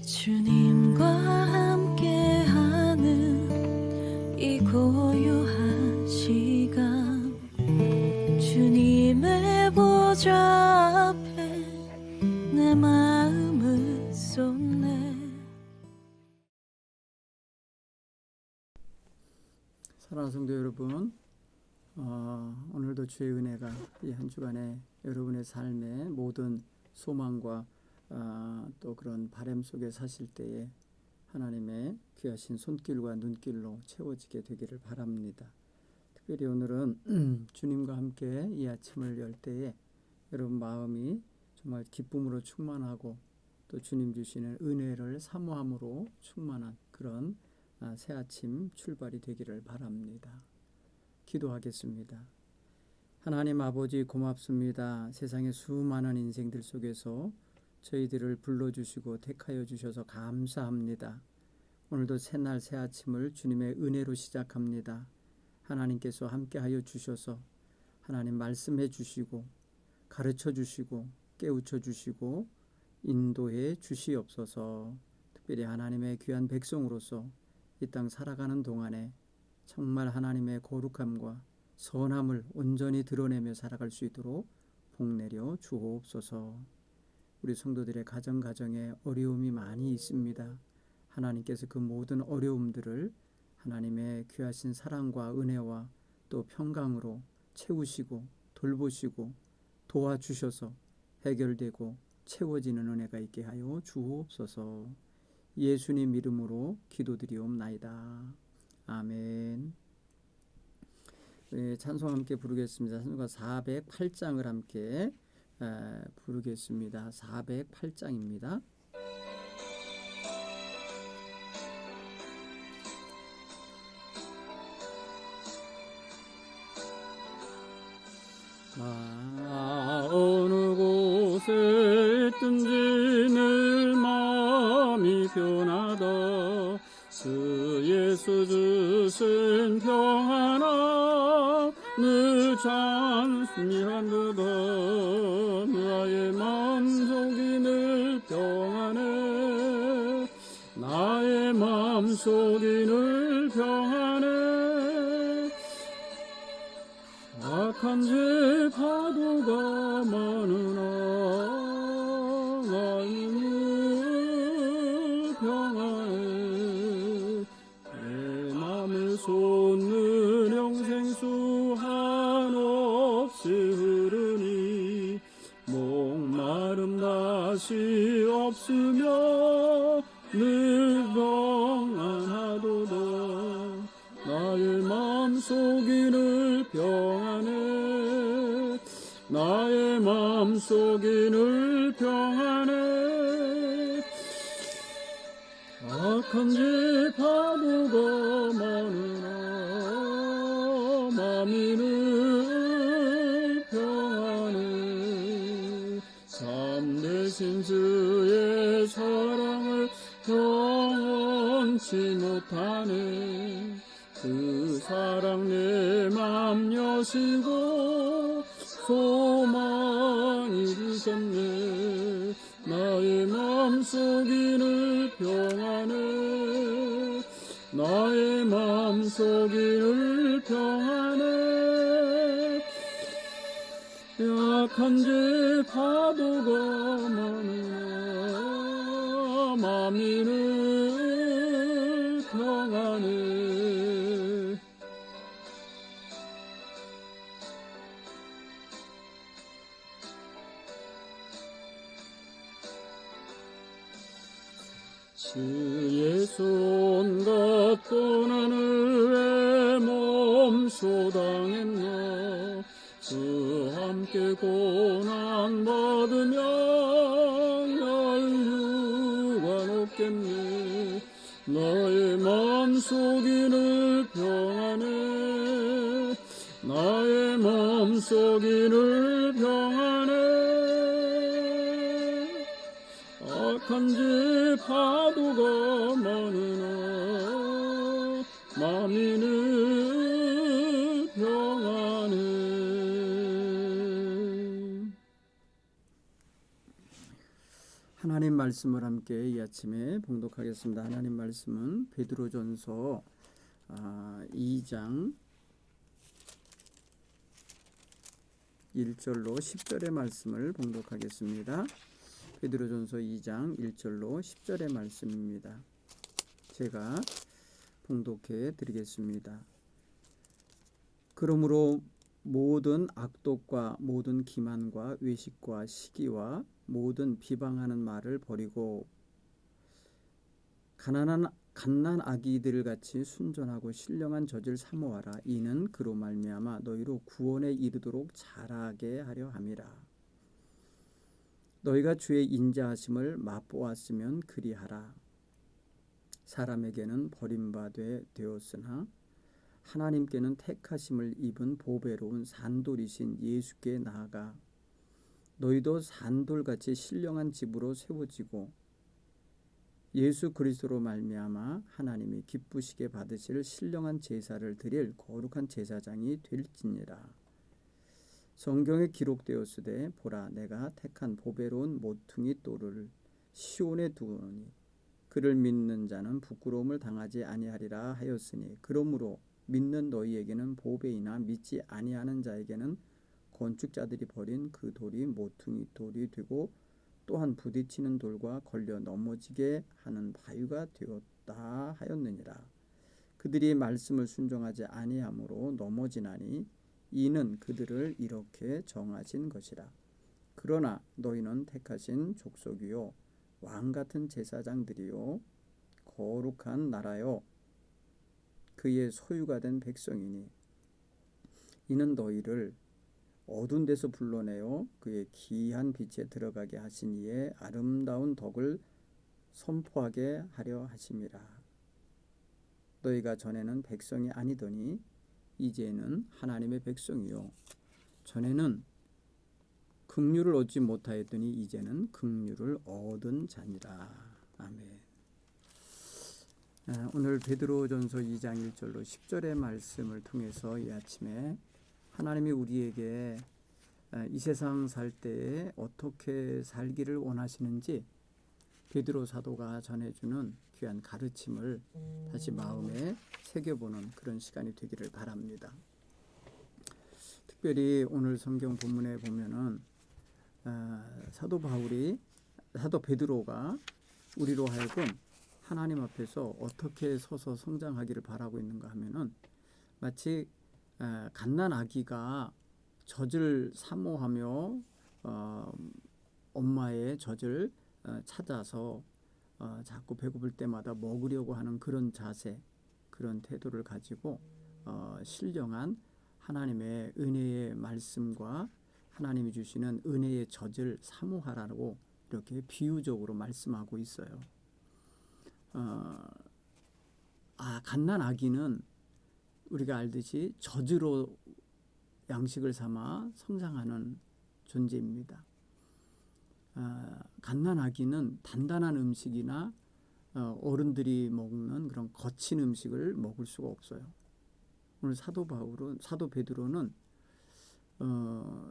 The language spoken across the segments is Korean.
주님과 함께하는 이 고요한 시간, 주님의 보좌 앞에 내 마음을 쏟네. 사랑하는 성도 여러분, 오늘도 주의 은혜가 이 한 주간에 여러분의 삶의 모든 소망과 또 그런 바람 속에 사실 때에 하나님의 귀하신 손길과 눈길로 채워지게 되기를 바랍니다. 특별히 오늘은 주님과 함께 이 아침을 열 때에 여러분 마음이 정말 기쁨으로 충만하고 또 주님 주시는 은혜를 사모함으로 충만한 그런 새 아침 출발이 되기를 바랍니다. 기도하겠습니다. 하나님 아버지 고맙습니다. 세상의 수많은 인생들 속에서 저희들을 불러주시고 택하여 주셔서 감사합니다. 오늘도 새날 새 아침을 주님의 은혜로 시작합니다. 하나님께서 함께하여 주셔서 하나님 말씀해 주시고 가르쳐 주시고 깨우쳐 주시고 인도해 주시옵소서. 특별히 하나님의 귀한 백성으로서 이 땅 살아가는 동안에 정말 하나님의 거룩함과 선함을 온전히 드러내며 살아갈 수 있도록 복내려 주옵소서. 우리 성도들의 가정에 어려움이 많이 있습니다. 하나님께서 그 모든 어려움들을 하나님의 귀하신 사랑과 은혜와 또 평강으로 채우시고 돌보시고 도와주셔서 해결되고 채워지는 은혜가 있게 하여 주옵소서. 예수님 이름으로 기도드리옵나이다. 아멘. 찬송 함께 부르겠습니다. 찬송가 408장을 함께 부르겠습니다. 408장입니다. 어느 곳에 있든지 늘 마음이 변하다. 주 예수 주신 평안아 늘 찬미한도다. 나의 마음속이 늘 평안해. 나의 마음속이 늘 평안해. 악한 죄 파도가 많으나 나의 늘 평안해. 내 맘을 솟는 영생수 한없이 흐르니 목마름 다시 없으며 늘 평안하도다. 나의 마음속이 늘 평안해. 나의 마음속이 늘 평안해. 악한 죄 파도가 많으나 마음이 늘 평안해. 참되신 주의 사랑을 경험치 못하네. 그 사랑 내 맘 여시고 소망이 주셨네. 나의 마음속이 늘 평안해. 나의 마음속이 늘 평안해. 약한 죄 파도가 많으나 마음이 늘 평안해. 주의 손과 떠나는 왜 몸소당했나. 주 함께 고난 받으면 연류가 높겠네. 나의 마음속이 늘 평안해. 나의 마음속이 늘 평안해. 악한 죄 파도가 많으나 마음이 늘 평안해. 하나님 말씀을 함께 이 아침에 봉독하겠습니다. 하나님 말씀은 베드로전서 2장 1절로 10절의 말씀을 봉독하겠습니다. 베드로전서 2장 1절로 10절의 말씀입니다. 제가 봉독해 드리겠습니다. 그러므로 모든 악독과 모든 기만과 외식과 시기와 모든 비방하는 말을 버리고 갓난 아기들 같이 순전하고 신령한 젖을 사모하라. 이는 그로 말미암아 너희로 구원에 이르도록 자라게 하려 함이라. 너희가 주의 인자하심을 맛보았으면 그리하라. 사람에게는 버림받아 되었으나 하나님께는 택하심을 입은 보배로운 산돌이신 예수께 나아가 너희도 산돌같이 신령한 집으로 세워지고 예수 그리스도로 말미암아 하나님이 기쁘시게 받으실 신령한 제사를 드릴 거룩한 제사장이 될지니라. 성경에 기록되었으되 보라 내가 택한 보배로운 모퉁이 돌을 시온에 두오니 그를 믿는 자는 부끄러움을 당하지 아니하리라 하였으니 그러므로 믿는 너희에게는 보배이나 믿지 아니하는 자에게는 건축자들이 버린 그 돌이 모퉁이 돌이 되고 또한 부딪히는 돌과 걸려 넘어지게 하는 바위가 되었다 하였느니라. 그들이 말씀을 순종하지 아니하므로 넘어지나니 이는 그들을 이렇게 정하신 것이라. 그러나 너희는 택하신 족속이요 왕같은 제사장들이요 거룩한 나라요 그의 소유가 된 백성이니 이는 너희를 어두운 데서 불러내어 그의 기이한 빛에 들어가게 하신 이의 아름다운 덕을 선포하게 하려 하심이라. 너희가 전에는 백성이 아니더니 이제는 하나님의 백성이요 전에는 긍휼을 얻지 못하였더니 이제는 긍휼을 얻은 자니라. 아멘. 오늘 베드로전서 2장 1절로 10절의 말씀을 통해서 이 아침에 하나님이 우리에게 이 세상 살 때에 어떻게 살기를 원하시는지 베드로 사도가 전해주는 귀한 가르침을 다시 마음에 새겨보는 그런 시간이 되기를 바랍니다. 특별히 오늘 성경 본문에 보면은 사도 베드로가 우리로 하여금 하나님 앞에서 어떻게 서서 성장하기를 바라고 있는가 하면은 마치 갓난 아기가 젖을 사모하며 엄마의 젖을 찾아서 자꾸 배고플 때마다 먹으려고 하는 그런 자세, 그런 태도를 가지고 신령한 하나님의 은혜의 말씀과 하나님이 주시는 은혜의 젖을 사모하라고 이렇게 비유적으로 말씀하고 있어요. 갓난 아기는 우리가 알듯이 젖으로 양식을 삼아 성장하는 존재입니다. 갓난 아기는 단단한 음식이나 어른들이 먹는 그런 거친 음식을 먹을 수가 없어요. 오늘 사도 베드로는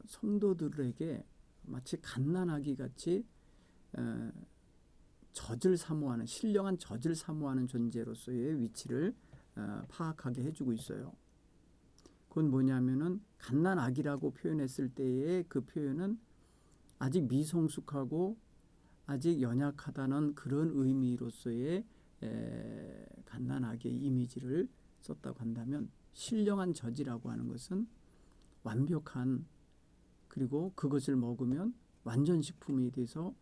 성도들에게 마치 갓난 아기 같이 젖을 사모하는 신령한 젖을 사모하는 존재로서의 위치를 파악하게 해주고 있어요. 그건 뭐냐면은 갓난 아기라고 표현했을 때의 그 표현은 아직 미성숙하고 아직 연약하다는 그런 의미로서의 갓난 아기의 이미지를 썼다고 한다면 신령한 젖이라고 하는 것은 완벽한 그리고 그것을 먹으면 완전 식품이 돼서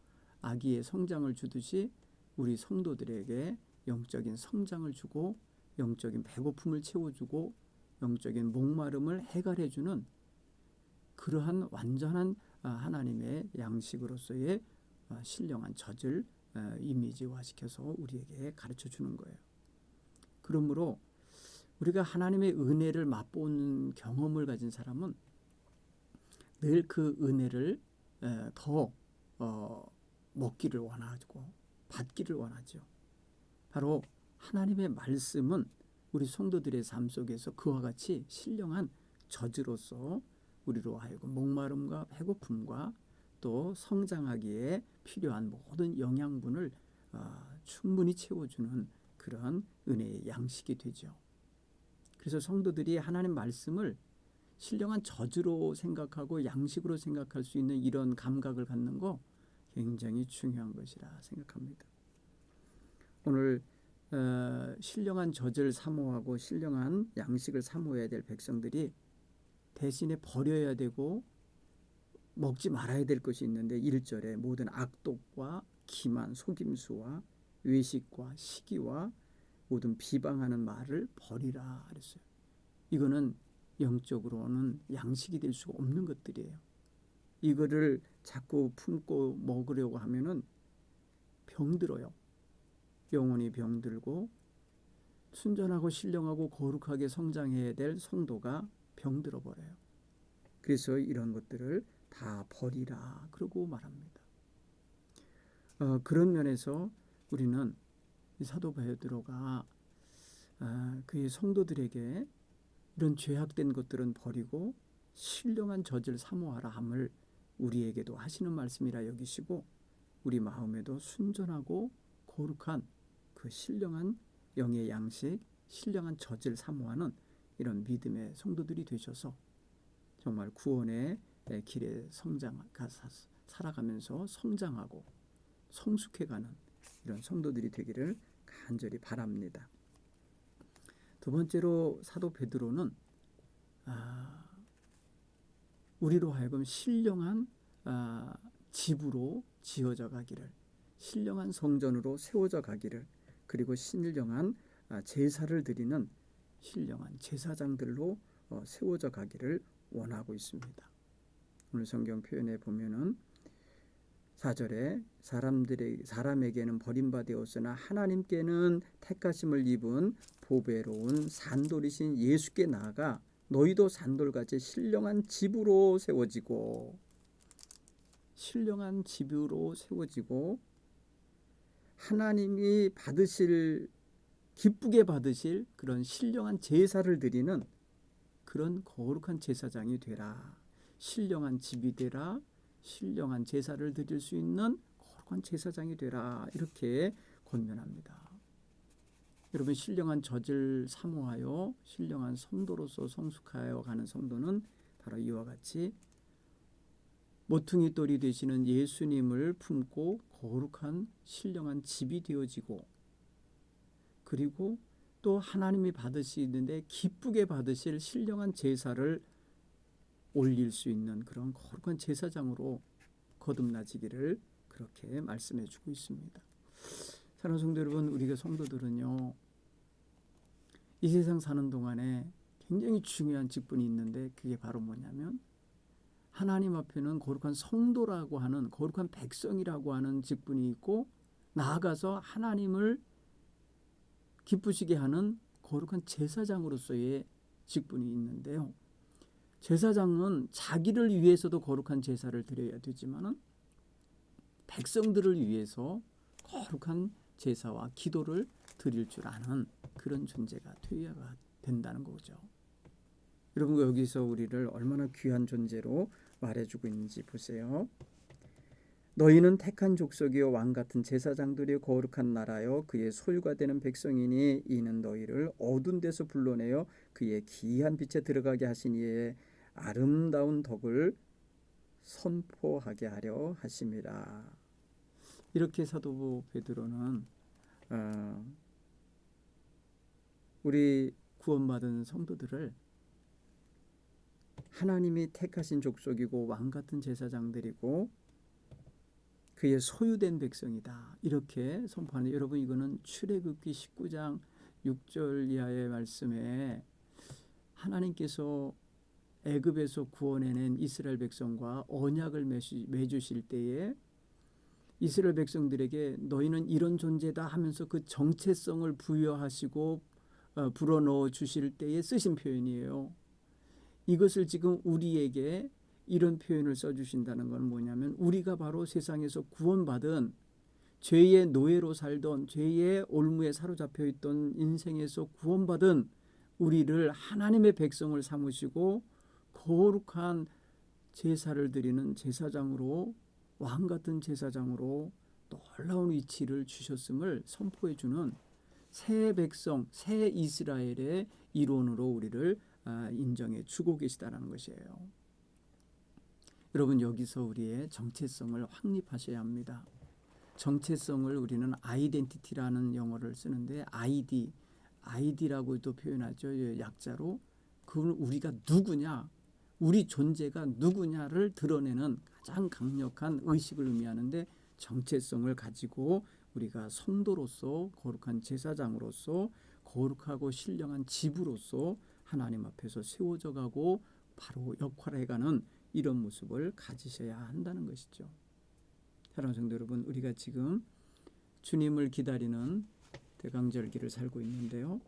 아기의 성장을 주듯이 우리 성도들에게 영적인 성장을 주고 영적인 배고픔을 채워주고 영적인 목마름을 해결해주는 그러한 완전한 하나님의 양식으로서의 신령한 젖을 이미지화시켜서 우리에게 가르쳐주는 거예요. 그러므로 우리가 하나님의 은혜를 맛보는 경험을 가진 사람은 늘 그 은혜를 더 먹기를 원하고 받기를 원하죠. 바로 하나님의 말씀은 우리 성도들의 삶 속에서 그와 같이 신령한 젖으로서 우리로 하여금 목마름과 배고픔과 또 성장하기에 필요한 모든 영양분을 충분히 채워주는 그런 은혜의 양식이 되죠. 그래서 성도들이 하나님 말씀을 신령한 저주로 생각하고 양식으로 생각할 수 있는 이런 감각을 갖는 거 굉장히 중요한 것이라 생각합니다. 오늘 신령한 젖을 사모하고 신령한 양식을 사모해야 될 백성들이 대신에 버려야 되고 먹지 말아야 될 것이 있는데 1절에 모든 악독과 기만, 속임수와 외식과 시기와 모든 비방하는 말을 버리라 그랬어요. 이거는 영적으로는 양식이 될 수가 없는 것들이에요. 이거를 자꾸 품고 먹으려고 하면은 병들어요. 영혼이 병들고 순전하고 신령하고 거룩하게 성장해야 될 성도가 병들어 버려요. 그래서 이런 것들을 다 버리라 그러고 말합니다. 그런 면에서 우리는 이 사도 베드로가 그의 성도들에게 이런 죄악된 것들은 버리고 신령한 젖을 사모하라 함을 우리에게도 하시는 말씀이라 여기시고 우리 마음에도 순전하고 거룩한 그 신령한 영의 양식, 신령한 젖을 사모하는 이런 믿음의 성도들이 되셔서 정말 구원의 길에 살아가면서 성장하고 성숙해가는 이런 성도들이 되기를 간절히 바랍니다. 두 번째로 사도 베드로는 우리로 하여금 신령한 집으로 지어져 가기를, 신령한 성전으로 세워져 가기를, 그리고 신령한 제사를 드리는 신령한 제사장들로 세워져 가기를 원하고 있습니다. 오늘 성경 표현에 보면은 4절에 사람에게는 버림받았으나 하나님께는 택하심을 입은 보배로운 산돌이신 예수께 나아가 너희도 산돌같이 신령한 집으로 세워지고, 신령한 집으로 세워지고 하나님이 기쁘게 받으실 그런 신령한 제사를 드리는 그런 거룩한 제사장이 되라. 신령한 집이 되라. 신령한 제사를 드릴 수 있는 거룩한 제사장이 되라. 이렇게 권면합니다. 여러분, 신령한 젖을 사모하여 신령한 성도로서 성숙하여 가는 성도는 바로 이와 같이 모퉁이 돌이 되시는 예수님을 품고 거룩한 신령한 집이 되어지고, 그리고 또 하나님이 받으시는데 기쁘게 받으실 신령한 제사를 올릴 수 있는 그런 거룩한 제사장으로 거듭나지기를 그렇게 말씀해 주고 있습니다. 사랑하는 성도 여러분, 우리가 성도들은요, 이 세상 사는 동안에 굉장히 중요한 직분이 있는데 그게 바로 뭐냐면 하나님 앞에는 거룩한 성도라고 하는, 거룩한 백성이라고 하는 직분이 있고, 나아가서 하나님을 기쁘시게 하는 거룩한 제사장으로서의 직분이 있는데요. 제사장은 자기를 위해서도 거룩한 제사를 드려야 되지만은 백성들을 위해서 거룩한 제사와 기도를 드릴 줄 아는 그런 존재가 되어야 된다는 거죠. 여러분, 여기서 우리를 얼마나 귀한 존재로 말해주고 있는지 보세요. 너희는 택한 족속이요 왕 같은 제사장들이 거룩한 나라요 그의 소유가 되는 백성이니 이는 너희를 어두운 데서 불러내어 그의 기이한 빛에 들어가게 하신 이의 아름다운 덕을 선포하게 하려 하심이라. 이렇게 사도 베드로는 우리 구원받은 성도들을 하나님이 택하신 족속이고 왕 같은 제사장들이고 그의 소유된 백성이다, 이렇게 선포하는데, 여러분, 이거는 출애굽기 19장 6절 이하의 말씀에 하나님께서 애굽에서 구원해낸 이스라엘 백성과 언약을 맺으실 때에 이스라엘 백성들에게 너희는 이런 존재다 하면서 그 정체성을 부여하시고 불어넣어 주실 때에 쓰신 표현이에요. 이것을 지금 우리에게 이런 표현을 써주신다는 건 뭐냐면 우리가 바로 세상에서 구원받은 죄의 노예로 살던, 죄의 올무에 사로잡혀 있던 인생에서 구원받은 우리를 하나님의 백성을 삼으시고 거룩한 제사를 드리는 제사장으로 왕 같은 제사장으로 놀라운 위치를 주셨음을 선포해 주는 새 백성, 새 이스라엘의 일원으로 우리를 인정해 주고 계시다는 것이에요. 여러분, 여기서 우리의 정체성을 확립하셔야 합니다. 정체성을 우리는 아이덴티티라는 영어를 쓰는데 아이디라고도 표현하죠. 약자로. 그건 우리가 누구냐, 우리 존재가 누구냐를 드러내는 가장 강력한 의식을 의미하는데, 정체성을 가지고 우리가 성도로서, 거룩한 제사장으로서, 거룩하고 신령한 집으로서 하나님 앞에서 세워져 가고 바로 역할을 해가는 이런 모습을 가지셔야 한다는 것이죠. 사랑하는 성도 여러분, 우리가 지금 주님을 기다리는 대강절기를 살고 있는데요.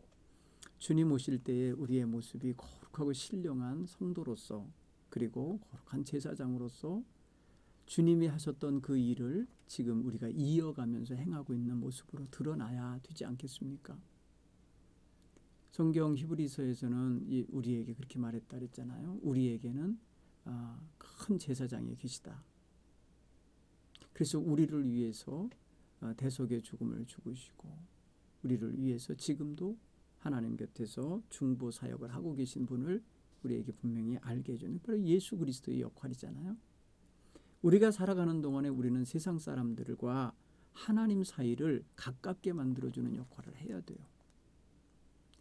주님 오실 때에 우리의 모습이 거룩하고 신령한 성도로서, 그리고 거룩한 제사장으로서 주님이 하셨던 그 일을 지금 우리가 이어가면서 행하고 있는 모습으로 드러나야 되지 않겠습니까? 성경 히브리서에서는 우리에게 그렇게 말했다 그랬잖아요. 우리에게는 큰 제사장이 계시다. 그래서 우리를 위해서 대속의 죽음을 죽으시고, 우리를 위해서 지금도 하나님 곁에서 중보 사역을 하고 계신 분을 우리에게 분명히 알게 해주는, 바로 예수 그리스도의 역할이잖아요. 우리가 살아가는 동안에 우리는 세상 사람들과 하나님 사이를 가깝게 만들어주는 역할을 해야 돼요.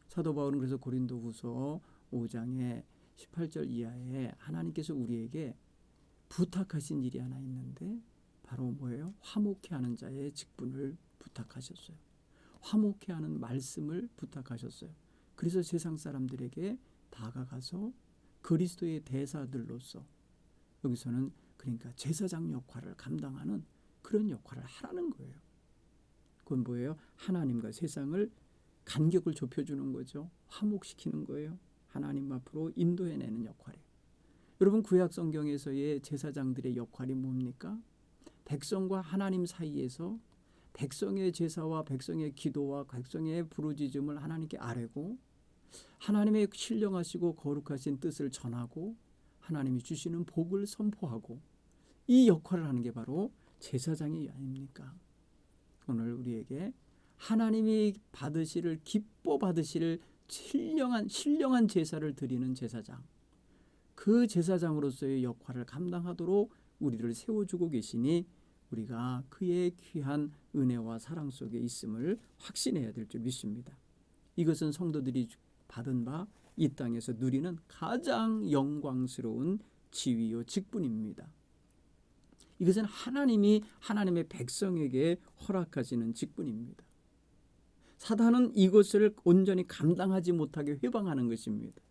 사도 바울은 그래서 고린도후서 5장에 18절 이하에 하나님께서 우리에게 부탁하신 일이 하나 있는데, 바로 뭐예요? 화목해 하는 자의 직분을 부탁하셨어요. 화목해 하는 말씀을 부탁하셨어요. 그래서 세상 사람들에게 다가가서 그리스도의 대사들로서, 여기서는 그러니까 제사장 역할을 감당하는 그런 역할을 하라는 거예요. 그건 뭐예요? 하나님과 세상을 간격을 좁혀주는 거죠. 화목시키는 거예요. 하나님 앞으로 인도해내는 역할이에요. 여러분, 구약 성경에서의 제사장들의 역할이 뭡니까? 백성과 하나님 사이에서 백성의 제사와 백성의 기도와 백성의 부르짖음을 하나님께 아뢰고, 하나님의 신령하시고 거룩하신 뜻을 전하고, 하나님이 주시는 복을 선포하고, 이 역할을 하는 게 바로 제사장이 아닙니까? 오늘 우리에게 하나님이 받으시를, 기뻐 받으시를 신령한 제사를 드리는 제사장, 그 제사장으로서의 역할을 감당하도록 우리를 세워주고 계시니, 우리가 그의 귀한 은혜와 사랑 속에 있음을 확신해야 될 줄 믿습니다. 이것은 성도들이 받은 바 이 땅에서 누리는 가장 영광스러운 지위요 직분입니다. 이것은 하나님이 하나님의 백성에게 허락하시는 직분입니다. 사단은 이것을 온전히 감당하지 못하게 회방하는 것입니다.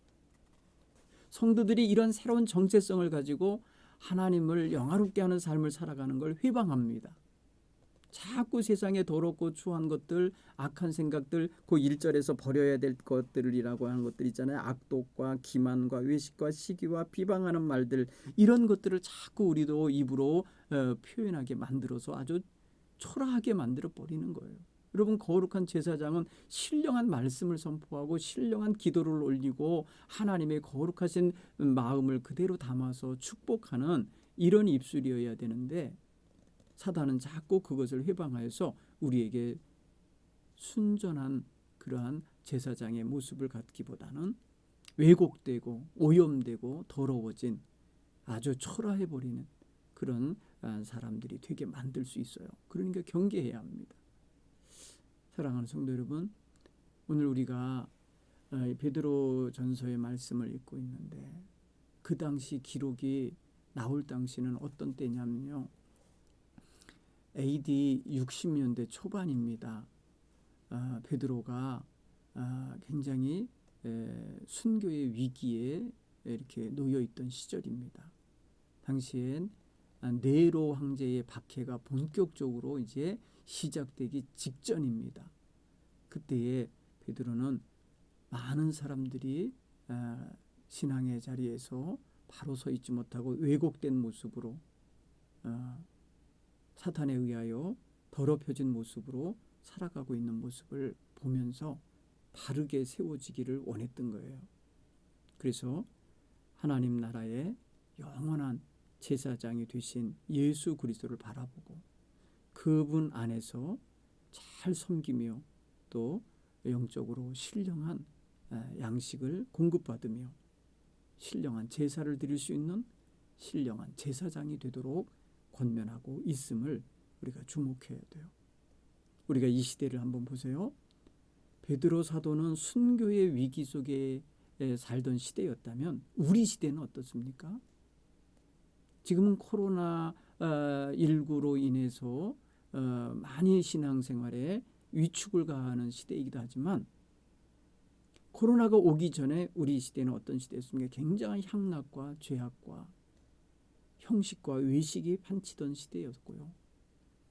성도들이 이런 새로운 정체성을 가지고 하나님을 영화롭게 하는 삶을 살아가는 걸 회방합니다. 자꾸 세상에 더럽고 추한 것들, 악한 생각들, 그 1절에서 버려야 될 것들이라고 하는 것들 있잖아요. 악독과 기만과 외식과 시기와 비방하는 말들, 이런 것들을 자꾸 우리도 입으로 표현하게 만들어서 아주 초라하게 만들어 버리는 거예요. 여러분, 거룩한 제사장은 신령한 말씀을 선포하고 신령한 기도를 올리고 하나님의 거룩하신 마음을 그대로 담아서 축복하는 이런 입술이어야 되는데, 사단은 자꾸 그것을 회방하여서 우리에게 순전한 그러한 제사장의 모습을 갖기보다는 왜곡되고 오염되고 더러워진, 아주 초라해버리는 그런 사람들이 되게 만들 수 있어요. 그러니까 경계해야 합니다. 사랑하는 성도 여러분, 오늘 우리가 베드로 전서의 말씀을 읽고 있는데, 그 당시 기록이 나올 당시는 어떤 때냐면요, AD 60년대 초반입니다. 베드로가 굉장히 순교의 위기에 이렇게 놓여 있던 시절입니다. 당시엔 네로 황제의 박해가 본격적으로 이제 시작되기 직전입니다. 그때에 베드로는 많은 사람들이 신앙의 자리에서 바로 서 있지 못하고 왜곡된 모습으로, 사탄에 의하여 더럽혀진 모습으로 살아가고 있는 모습을 보면서 바르게 세워지기를 원했던 거예요. 그래서 하나님 나라의 영원한 제사장이 되신 예수 그리스도를 바라보고 그분 안에서 잘 섬기며 또 영적으로 신령한 양식을 공급받으며 신령한 제사를 드릴 수 있는 신령한 제사장이 되도록 권면하고 있음을 우리가 주목해야 돼요. 우리가 이 시대를 한번 보세요. 베드로 사도는 순교의 위기 속에 살던 시대였다면 우리 시대는 어떻습니까? 지금은 코로나19로 인해서 많이 신앙생활에 위축을 가하는 시대이기도 하지만 코로나가 오기 전에 우리 시대는 어떤 시대였습니까? 굉장한 향락과 죄악과 형식과 외식이 판치던 시대였고요.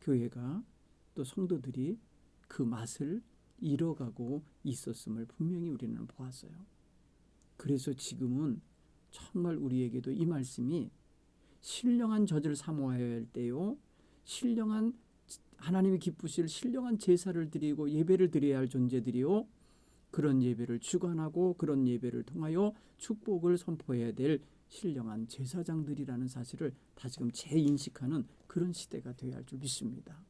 교회가 또 성도들이 그 맛을 잃어가고 있었음을 분명히 우리는 보았어요. 그래서 지금은 정말 우리에게도 이 말씀이 신령한 젖을 사모하여야 할 때요, 신령한 하나님이 기쁘실 신령한 제사를 드리고 예배를 드려야 할 존재들이요, 그런 예배를 주관하고 그런 예배를 통하여 축복을 선포해야 될 신령한 제사장들이라는 사실을 다시금 재인식하는 그런 시대가 되어야 할 줄 믿습니다.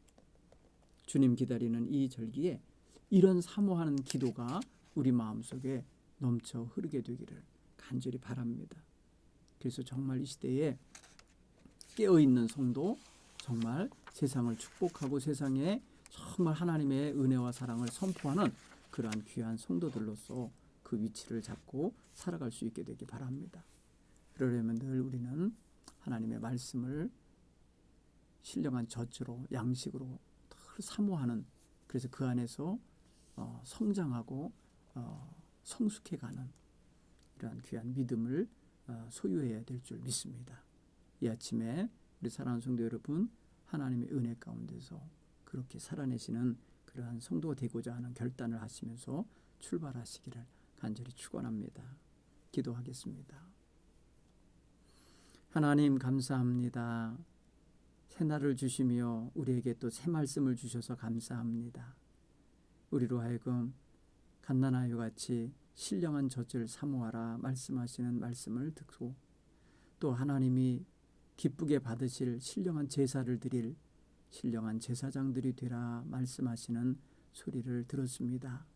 주님 기다리는 이 절기에 이런 사모하는 기도가 우리 마음속에 넘쳐 흐르게 되기를 간절히 바랍니다. 그래서 정말 이 시대에 깨어있는 성도, 정말 세상을 축복하고 세상에 정말 하나님의 은혜와 사랑을 선포하는 그러한 귀한 성도들로서 그 위치를 잡고 살아갈 수 있게 되기 바랍니다. 그러려면 늘 우리는 하나님의 말씀을 신령한 젖으로 양식으로 늘 사모하는, 그래서 그 안에서 성장하고 성숙해가는 이러한 귀한 믿음을 소유해야 될 줄 믿습니다. 이 아침에 우리 사랑하는 성도 여러분, 하나님의 은혜 가운데서 그렇게 살아내시는 그러한 성도가 되고자 하는 결단을 하시면서 출발하시기를 간절히 축원합니다. 기도하겠습니다. 하나님 감사합니다. 새날을 주시며 우리에게 또 새 말씀을 주셔서 감사합니다. 우리로 하여금 갓난아이와 같이 신령한 젖을 사모하라 말씀하시는 말씀을 듣고 또 하나님이 기쁘게 받으실 신령한 제사를 드릴 신령한 제사장들이 되라 말씀하시는 소리를 들었습니다.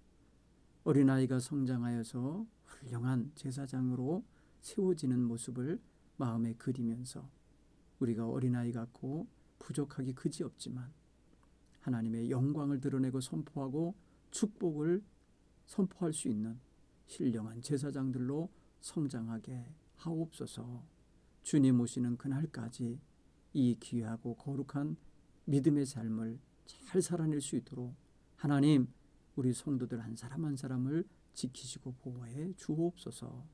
어린아이가 성장하여서 훌륭한 제사장으로 세워지는 모습을 마음에 그리면서 우리가 어린아이 같고 부족하기 그지없지만 하나님의 영광을 드러내고 선포하고 축복을 선포할 수 있는 신령한 제사장들로 성장하게 하옵소서. 주님 오시는 그날까지 이 귀하고 거룩한 믿음의 삶을 잘 살아낼 수 있도록 하나님 우리 성도들 한 사람 한 사람을 지키시고 보호해 주옵소서.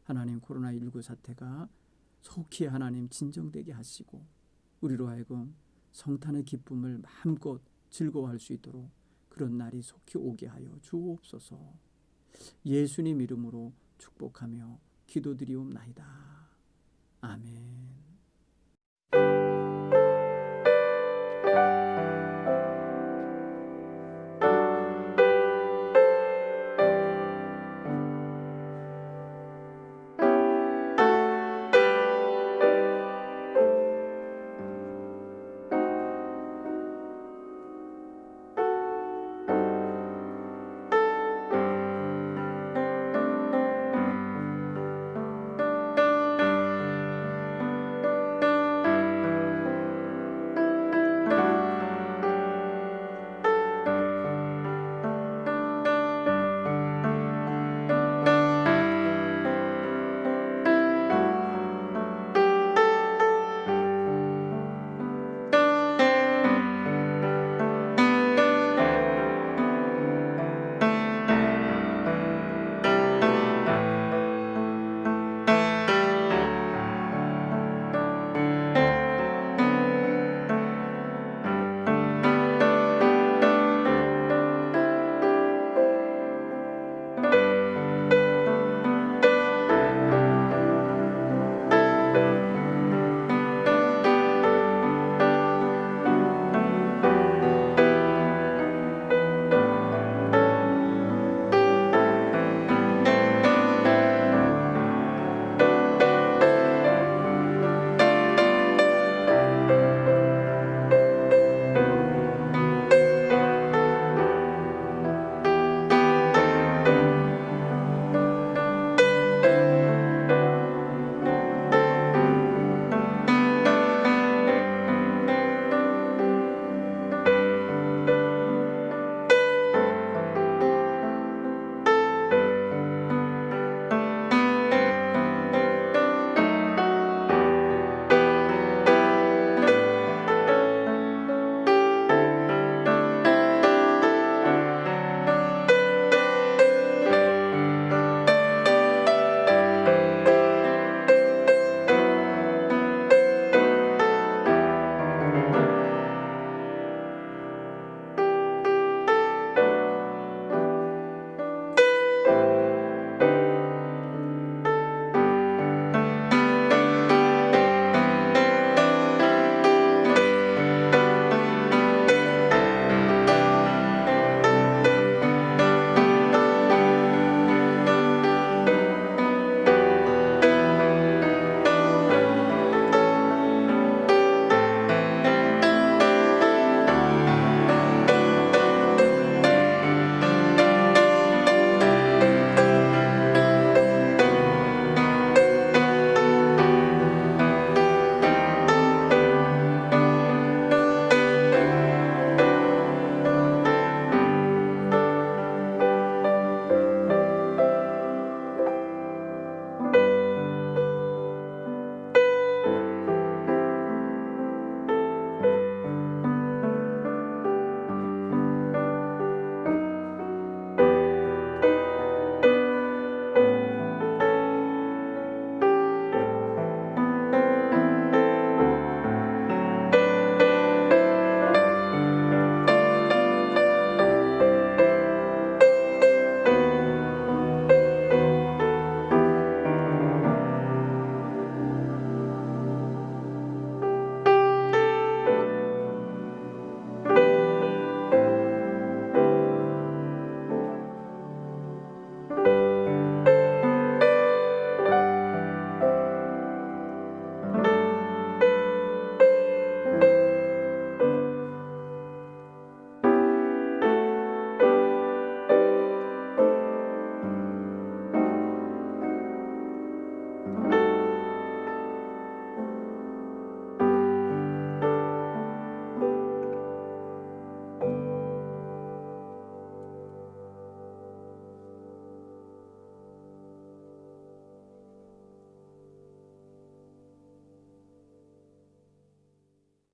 하나님 코로나19 사태가 속히 하나님 진정되게 하시고 우리로 하여금 성탄의 기쁨을 마음껏 즐거워할 수 있도록 그런 날이 속히 오게 하여 주옵소서. 예수님 이름으로 축복하며 기도드리옵나이다. 아멘.